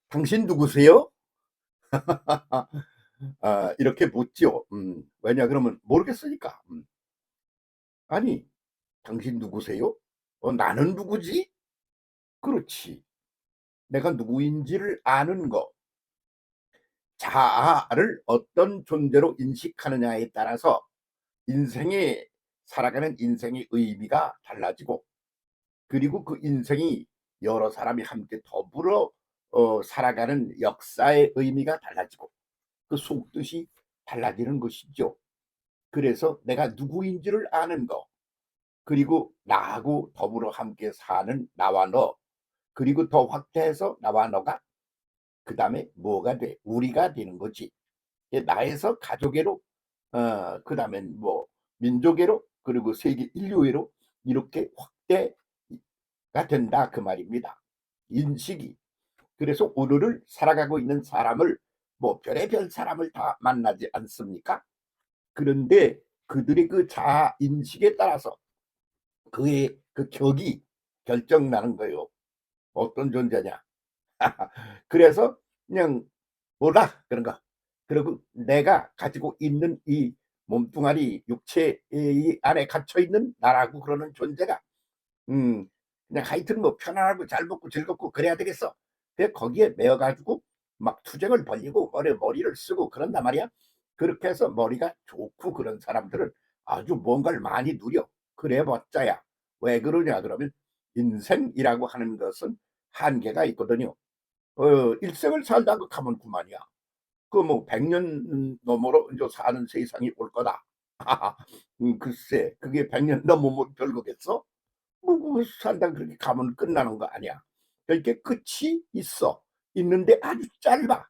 당신 누구세요? 이렇게 묻죠. 왜냐 그러면 모르겠으니까. 아니, 당신 누구세요? 나는 누구지? 그렇지. 내가 누구인지를 아는 거. 자아를 어떤 존재로 인식하느냐에 따라서 인생의 살아가는 인생의 의미가 달라지고, 그리고 그 인생이 여러 사람이 함께 더불어 살아가는 역사의 의미가 달라지고, 그 속뜻이 달라지는 것이죠. 그래서 내가 누구인지를 아는 거, 그리고 나하고 더불어 함께 사는 나와 너, 그리고 더 확대해서 나와 너가 그다음에 뭐가 돼? 우리가 되는 거지. 나에서 가족애로, 그다음엔 뭐 민족애로, 그리고 세계 인류애로 이렇게 확대가 된다 그 말입니다. 인식이. 그래서 오늘을 살아가고 있는 사람을 뭐 별의별 사람을 다 만나지 않습니까? 그런데 그들의 그 자아 인식에 따라서 그의 그 격이 결정나는 거예요. 어떤 존재냐. 그래서 그냥 몰라 그런 거. 그리고 내가 가지고 있는 이 몸뚱아리 육체 이 안에 갇혀 있는 나라고 그러는 존재가 음 그냥 하여튼 뭐 편안하고 잘 먹고 즐겁고 그래야 되겠어. 그 거기에 매여 가지고 막 투정을 벌이고 머리를 쓰고 그런단 말이야. 그렇게 해서 머리가 좋고 그런 사람들은 아주 뭔가를 많이 누려. 그래 봤자야. 왜 그러냐 그러면 인생이라고 하는 것은 한계가 있거든요. 일생을 살다가 가면 그만이야. 그 뭐 100년 넘어로 인제 사는 세상이 올 거다. 글쎄 그게 100년 넘으면 별거겠어? 뭐 살다가 그렇게 가면 끝나는 거 아니야. 그러니까 끝이 있어. 있는데 아주 짧아.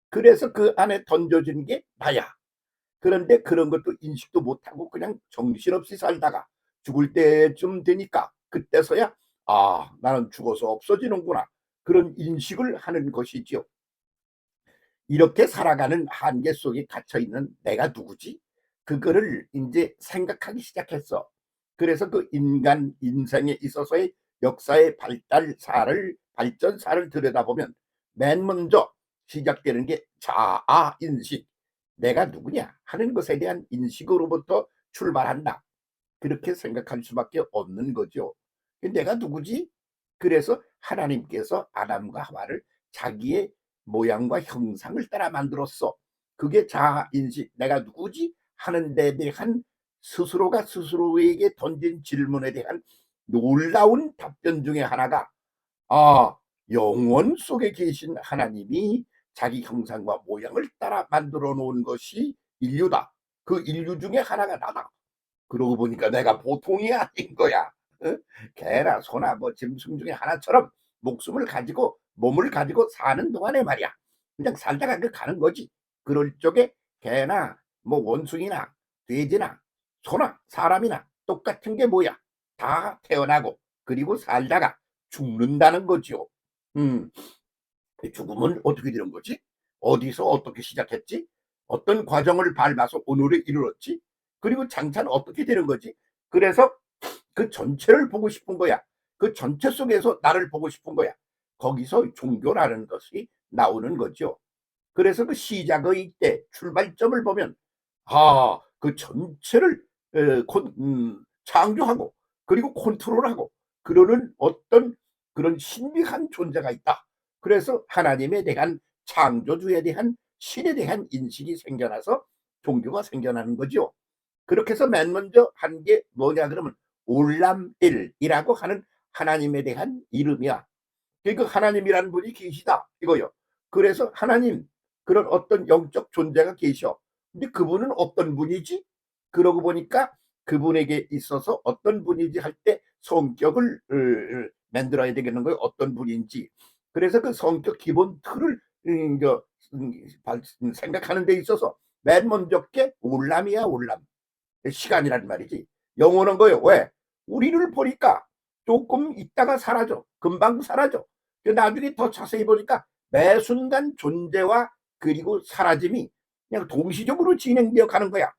그래서 그 안에 던져진 게 나야. 그런데 그런 것도 인식도 못하고 그냥 정신없이 살다가 죽을 때쯤 되니까 그때서야 '아 나는 죽어서 없어지는구나.' 그런 인식을 하는 것이지요. 이렇게 살아가는 한계 속에 갇혀 있는 '내가 누구지?' 그거를 인제 생각하기 시작했어. 그래서 그 인간 인생에 있어서의 역사의 발전사를 들여다보면 맨 먼저 시작되는 게 자아 인식. '내가 누구냐?' 하는 것에 대한 인식으로부터 출발한다. 그렇게 생각할 수밖에 없는 거죠. '내가 누구지?' 그래서 하나님께서 아담과 하와를 자기의 모양과 형상을 따라 만들었어. 그게 자아 인식 '내가 누구지?' 하는 데 대한 스스로가 스스로에게 던진 질문에 대한 놀라운 답변 중에 하나가 영원 속에 계신 하나님이 자기 형상과 모양을 따라 만들어 놓은 것이 인류다. 그 인류 중에 하나가 나다. 그러고 보니까 내가 보통이 아닌 거야. 어? 개나 소나 뭐 짐승 중에 하나처럼 목숨을 가지고 몸을 가지고 사는 동안에 말이야. 그냥 살다가 그 가는 거지. 그럴 적에 개나 뭐 원숭이나 돼지나 소나 사람이나 똑같은 게 뭐야? 다 태어나고 그리고 살다가 죽는다는 거지요. 음. 죽음은 어떻게 되는 거지? 어디서 어떻게 시작했지? 어떤 과정을 밟아서 오늘에 이르렀지? 그리고 장차는 어떻게 되는 거지? 그래서 그 전체를 보고 싶은 거야. 그 전체 속에서 나를 보고 싶은 거야. 거기서 종교라는 것이 나오는 거죠. 그래서 그 시작의 때 출발점을 보면 그 전체를 창조하고 그리고 컨트롤하고 그러는 어떤 그런 신비한 존재가 있다. 그래서 하나님에 대한 창조주에 대한 신에 대한 인식이 생겨나서 종교가 생겨나는 거죠. 그렇게 해서 맨 먼저 한 게 뭐냐 그러면 올람일이라고 하는 하나님에 대한 이름이야. 그러니까 하나님이라는 분이 계시다 이거요. 그래서 하나님 그런 어떤 영적 존재가 계셔. 근데 그분은 어떤 분이지? 그러고 보니까 그분에게 있어서 어떤 분이지 할 때 성격을 만들어야 되겠는 거예요. 어떤 분인지. 그래서 그 성격 기본 틀을 저 생각하는 데 있어서 맨 먼저 게 올람이야 올람. 시간이란 말이지. 영원한 거예요. 왜? 우리를 보니까 조금 있다가 사라져. 금방 사라져. 나중에 더 자세히 보니까 매 순간 존재와 그리고 사라짐이 그냥 동시적으로 진행되어 가는 거야.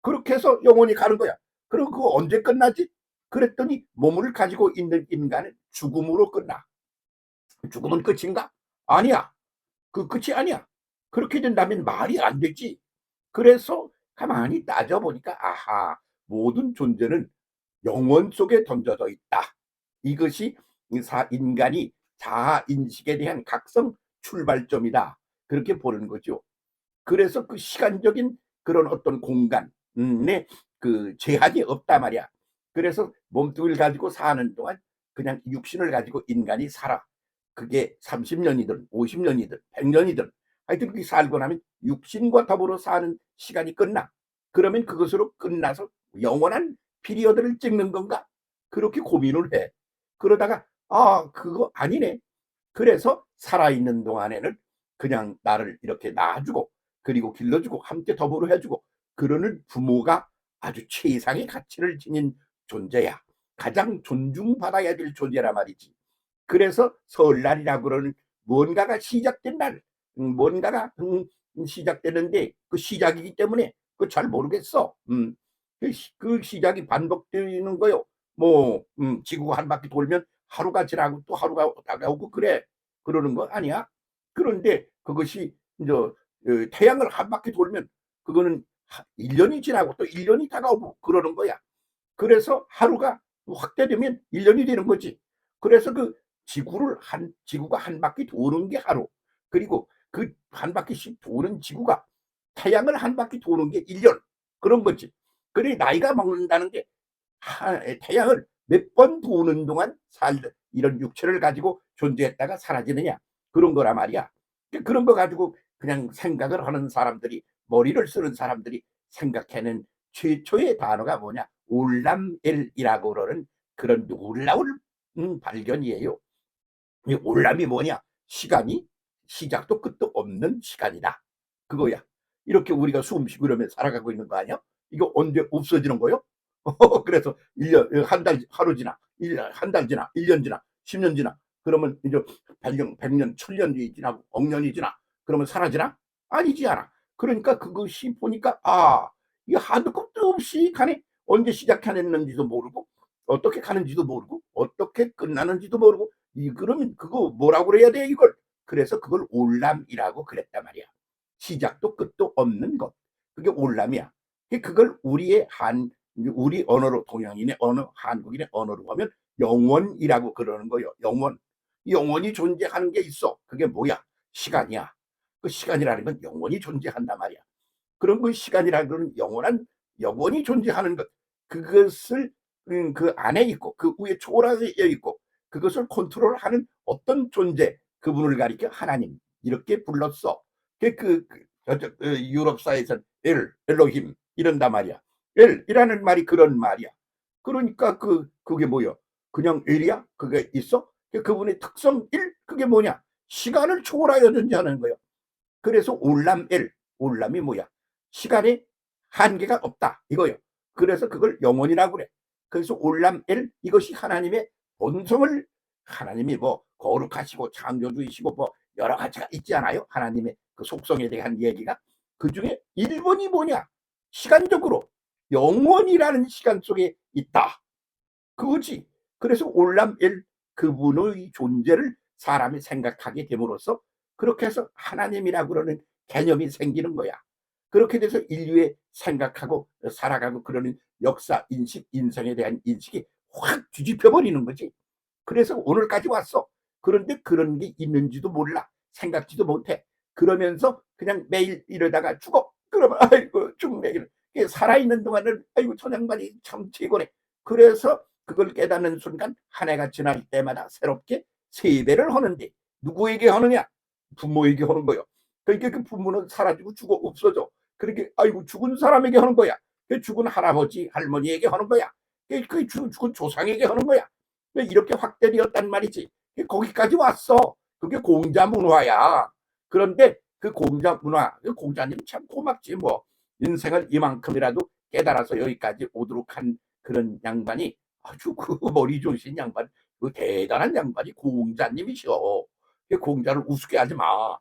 그렇게 해서 영원히 가는 거야. 그럼 그거 언제 끝나지? 그랬더니 몸을 가지고 있는 인간은 죽음으로 끝나. 죽음은 끝인가? 아니야. 그 끝이 아니야. 그렇게 된다면 말이 안 되지. 그래서 가만히 따져 보니까 '아하. 모든 존재는 영원 속에 던져져 있다.' 이것이 이 사 인간이 자아 인식에 대한 각성 출발점이다. 그렇게 보는 거죠. 그래서 그 시간적인 그런 어떤 공간 에 그 제한이 없단 말이야. 그래서 몸뚱이를 가지고 사는 동안 그냥 육신을 가지고 인간이 살아. 그게 30 년이든 50 년이든 100 년이든 하여튼 그렇게 살고 나면 육신과 더불어 사는 시간이 끝나. 그러면 그것으로 끝나서 '영원한 피리어드를 찍는 건가?' 그렇게 고민을 해. 그러다가 '아 그거 아니네.' 그래서 살아있는 동안에는 그냥 나를 이렇게 낳아 주고 그리고 길러 주고 함께 더불어 해 주고 그러는 부모가 아주 최상의 가치를 지닌 존재야. 가장 존중받아야 될 존재란 말이지. 그래서 설날이라고 그러는 뭔가가 시작된 날, 뭔가가 시작되는데 그 시작이기 때문에 그 잘 모르겠어. 그 시작이 반복되는 거요. 뭐 지구가 한 바퀴 돌면 하루가 지나고 또 하루가 다가오고 그래. 그러는 거 아니야? 그런데 그것이 인제 태양을 한 바퀴 돌면 그거는 하 1 년이 지나고 또 1 년이 다가오고 그러는 거야. 그래서 하루가 확대되면 1 년이 되는 거지. 그래서 그 지구가 한 바퀴 도는 게 하루. 그리고 그 한 바퀴씩 도는 지구가 태양을 한 바퀴 도는 게 1 년. 그런 거지. 그러니 나이가 먹는다는 게 태양을 몇 번 도는 동안 이런 육체를 가지고 존재했다가 사라지느냐 그런 거란 말이야. 그런 거 가지고 그냥 생각을 하는 사람들이 머리를 쓰는 사람들이 생각해낸 최초의 단어가 뭐냐 올람엘이라고 그러는 그런 놀라운 발견이에요. 이 올람이 뭐냐 시간이 시작도 끝도 없는 시간이다 그거야. 이렇게 우리가 숨 쉬고 이러면 살아가고 있는 거 아니야? 이거 언제 없어지는 거요? 그래서 1 년 한 달 하루 지나 1 년 한 달 지나 1년 지나 10년 지나 그러면 이제 100 년 1000 년이 지나고 억 년이 지나 그러면 사라지나? 아니지 않아. 그러니까 그것이 보니까 '아 이게 한도 끝도 없이 가네.' 언제 시작했는지도 모르고 어떻게 가는지도 모르고 어떻게 끝나는지도 모르고 그러면 그거 뭐라고 그래야 돼 이걸. 그래서 그걸 올람이라고 그랬단 말이야. 시작도 끝도 없는 것. 그게 올람이야. 그걸 우리 언어로 동양인의 언어, 한국인의 언어로 하면 영원이라고 그러는 거예요. 영원. 영원히 존재하는 게 있어. 그게 뭐야? 시간이야. 그 시간이라는 건 영원히 존재한단 말이야. 그런 그 시간이라는 건 영원히 존재하는 것. 그것을 그 안에 있고 그 위에 초월하여 있고 그것을 컨트롤하는 어떤 존재 그분을 가리켜 하나님 이렇게 불렀어. 저쪽 유럽사에서는 엘로힘 이런단 말이야. 엘이라는 말이 그런 말이야. 그러니까 그게 뭐야? 그냥 엘이야? 그게 있어? 그분의 특성 일 그게 뭐냐? 시간을 초월하여 존재하는 거야. 그래서 올람엘 올람이 뭐야? 시간에 한계가 없다 이거예요. 그래서 그걸 영원이라고 그래. 그래서 올람엘 이것이 하나님의 본성을 하나님이 뭐 거룩하시고 창조주이시고 뭐 여러 가지가 있지 않아요? 하나님의 그 속성에 대한 얘기가 그중에 1 번이 뭐냐? 시간적으로 영원이라는 시간 속에 있다. 그거지. 그래서 올람엘 그분의 존재를 사람이 생각하게 됨으로써 그렇게 해서 하나님이라고 그러는 개념이 생기는 거야. 그렇게 돼서 인류의 생각하고 살아가고 그러는 역사, 인식, 인생에 대한 인식이 확 뒤집혀 버리는 거지. 그래서 오늘까지 왔어. 그런데 그런 게 있는지도 몰라. 생각지도 못해. 그러면서 그냥 매일 이러다가 죽어. 그러면 아이고 죽네. 살아있는 동안은 아이고 저 양반이 참 최고네. 그래서 그걸 깨닫는 순간 한 해가 지날 때마다 새롭게 세배를 하는데 누구에게 하느냐? 부모에게 하는 거요. 그러니까 그 부모는 사라지고 죽어 없어져. 그렇게 아이고 죽은 사람에게 하는 거야. 그 죽은 할아버지 할머니에게 하는 거야. 그 죽은 조상에게 하는 거야. 이렇게 확대되었단 말이지. 거기까지 왔어. 그게 공자 문화야. 그런데 그 공자 문화, 그 공자님 참 고맙지 뭐. 인생을 이만큼이라도 깨달아서 여기까지 오도록 한 그런 양반이 아주 그 머리 좋으신 양반, 그 대단한 양반이 공자님이셔. 그 공자를 우습게 하지 마.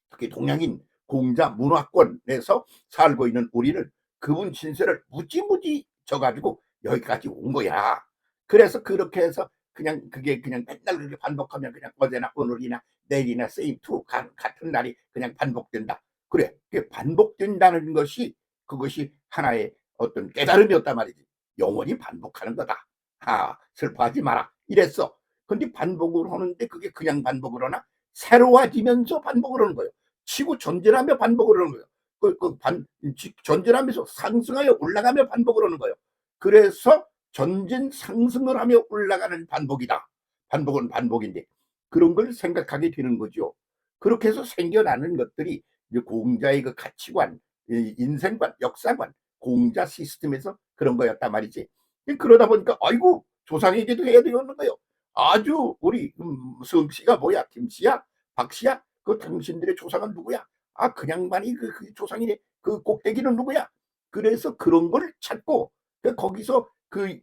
특히 동양인 공자 문화권에서 살고 있는 우리는 그분 신세를 무지무지 져가지고 여기까지 온 거야. 그래서 그렇게 해서 그냥 그게 그냥 맨날 그렇게 반복하면 그냥 어제나 오늘이나 내일이나 same to 같은 날이 그냥 반복된다. 그래. 그게 반복된다는 것이 그것이 하나의 어떤 깨달음이었단 말이지. 영원히 반복하는 거다. 아, 슬퍼하지 마라. 이랬어. 근데 반복을 하는데 그게 그냥 반복을 하나? 새로워지면서 반복을 하는 거예요. 치고 전진하며 반복을 하는 거예요. 전진하면서 상승하여 올라가며 반복을 하는 거예요. 그래서 전진 상승을 하며 올라가는 반복이다. 반복은 반복인데 그런 걸 생각하게 되는 거죠. 그렇게 해서 생겨나는 것들이 이제 공자의 그 가치관, 인생관, 역사관, 공자 시스템에서 그런 거였단 말이지. 그러다 보니까 아이고 조상에게도 해야 되는 거예요. 아주 우리 성씨가 뭐야, 김씨야, 박씨야, 그 당신들의 조상은 누구야? 아, 그 양반이 그 조상이네. 그 꼭대기는 누구야? 그래서 그런 걸 찾고 거기서 그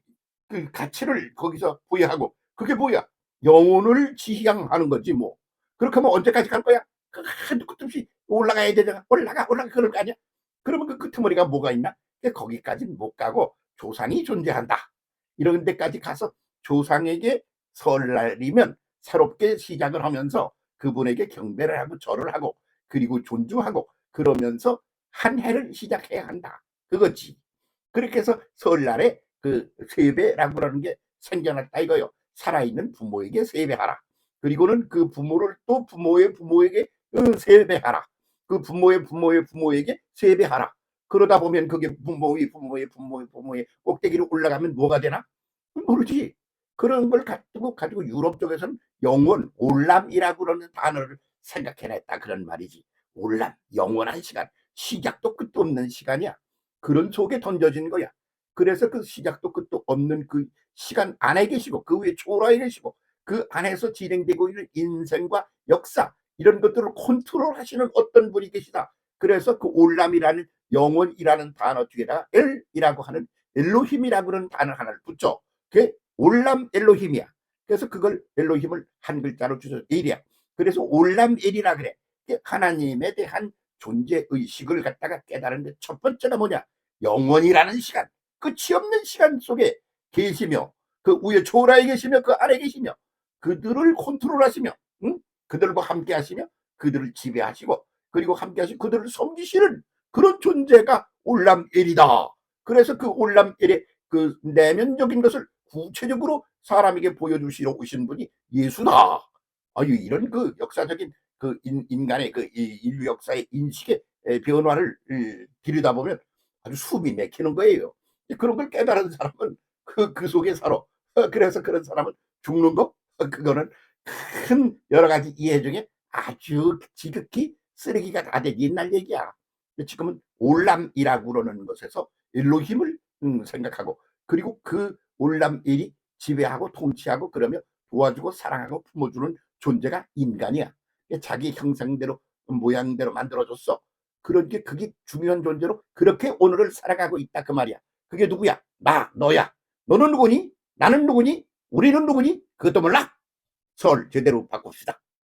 가치를 거기서 부여하고 그게 뭐야? 영혼을 지향하는 거지 뭐. 그렇게 하면 언제까지 갈 거야? 그 한도 끝도 없이 올라가야 되잖아. 올라가 그럴 거 아니야? 그러면 그 끄트머리가 뭐가 있나? 거기까지는 못 가고 조상이 존재한다. 이런 데까지 가서 조상에게 설날이면 새롭게 시작을 하면서 그분에게 경배를 하고 절을 하고 그리고 존중하고 그러면서 한 해를 시작해야 한다. 그거지. 그렇게 해서 설날에 그 세배라고 하는 게 생겨났다 이거요. 살아있는 부모에게 세배하라. 그리고는 그 부모를 또 부모의 부모에게 세배하라. 그 부모의 부모의 부모에게 세배하라. 그러다 보면 그게 부모의 꼭대기로 올라가면 뭐가 되나? 모르지. 그런 걸 가지고 유럽 쪽에서는 영원, 올람이라고 그러는 단어를 생각해냈다 그런 말이지. 올람, 영원한 시간, 시작도 끝도 없는 시간이야. 그런 속에 던져진 거야. 그래서 그 시작도 끝도 없는 그 시간 안에 계시고 그 위에 초월해 계시고 그 안에서 진행되고 있는 인생과 역사 이런 것들을 컨트롤 하시는 어떤 분이 계시다. 그래서 그 올람이라는 영원이라는 단어 뒤에다가 엘이라고 하는 엘로힘이라고 하는 단어 하나를 붙여. 그게 올람 엘로힘이야. 그래서 그걸 엘로힘을 한 글자로 주셔 엘이야. 그래서 올람 엘이라 그래. 하나님에 대한 존재 의식을 갖다가 깨달은데 첫 번째가 뭐냐? 영원이라는 시간, 끝이 없는 시간 속에 계시며 그 위에 초라에 계시며 그 아래 계시며 그들을 컨트롤하시며 응? 그들과 함께 하시며 그들을 지배하시고 그리고 함께 하시고 그들을 섬기시는 그런 존재가 올람엘이다. 그래서 그 올람엘의 그 내면적인 것을 구체적으로 사람에게 보여주시러 오신 분이 예수다. 아유, 이런 그 역사적인 그 인간의 그 인류 역사의 인식의 변화를 들여다보면 아주 숨이 막히는 거예요. 그런 걸 깨달은 사람은 그 속에 살아. 그래서 그런 사람은 죽는 거 그거는 큰 여러 가지 이해 중에 아주 지극히 쓰레기가 다 된 옛날 얘기야. 지금은 올람이라고 그러는 것에서 엘로힘을 생각하고 그리고 그 올람일이 지배하고 통치하고 그러며 도와주고 사랑하고 품어주는 존재가 인간이야. 자기 형상대로 모양대로 만들어줬어. 그런 게 그게 중요한 존재로 그렇게 오늘을 살아가고 있다 그 말이야. 그게 누구야? 나, 너야. 너는 누구니? 나는 누구니? 우리는 누구니? 그것도 몰라? 설 제대로 바꿉시다.